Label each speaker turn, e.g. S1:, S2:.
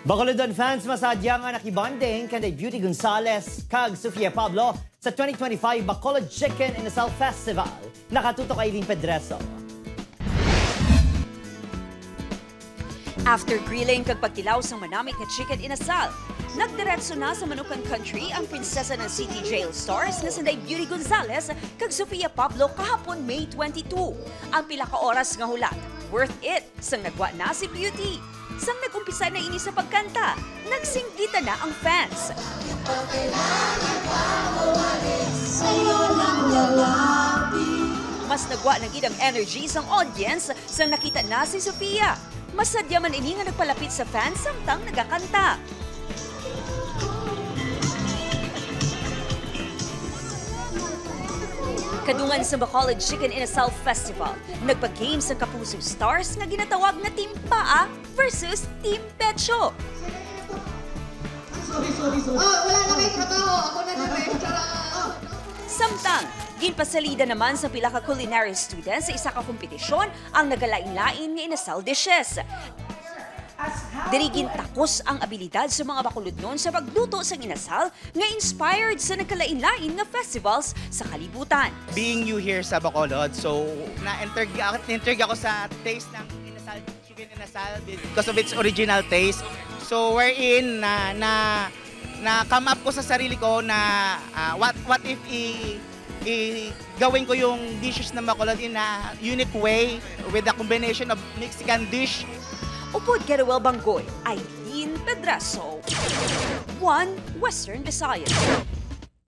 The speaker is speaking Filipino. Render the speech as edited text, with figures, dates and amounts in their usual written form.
S1: Bacolodon fans masadya nga nakibanding kanday Beauty Gonzales kag Sofia Pablo sa 2025 Bacolod Chicken Inasal Festival. Nakatutok Aileen Pedreso.
S2: After grilling kag pagtilaw sa manamit nga chicken inasal, nagdiretso na sa Manukan Country ang prinsesa ng City Jail Stars na sanday Beauty Gonzales kag Sofia Pablo kahapon May 22. Ang pila ka oras nga hulat, worth it sang nagwa na si Beauty. Sang nag-umpisa na ini sa pagkanta, nagsinggita na ang fans. Mas nagwa ng idang energy sang audience sang nakita na si Sofia. Masadya man ini nga nagpalapit sa fans samtang nagakanta. Kadungan sa Bacolod Chicken Inasal Festival, nagpa-games ang Kapuso Stars nga ginatawag na Team Paa versus Team Pecho.
S3: Sorry. Wala na kayo trabaho. Ako na director.
S2: Samtang, ginpasalida naman sa pila ka culinary students sa isa ka kompetisyon ang nagalain-lain nga inasal dishes. Dirigin takos ang abilidad sa mga Bacolodnon sa pagluto sa inasal nga inspired sa nagkalain-lain nga festivals sa kalibutan.
S4: Being new here sa Bacolod, so na-intrigue ako sa taste ng inasal, chicken inasal because of its original taste. So wherein na come up ko sa sarili ko na what if gawin ko yung dishes ng Bacolod in a unique way with a combination of Mexican dish.
S2: Upod Kerawel Banggoy, Aileen Pedreso, One Western Visayas.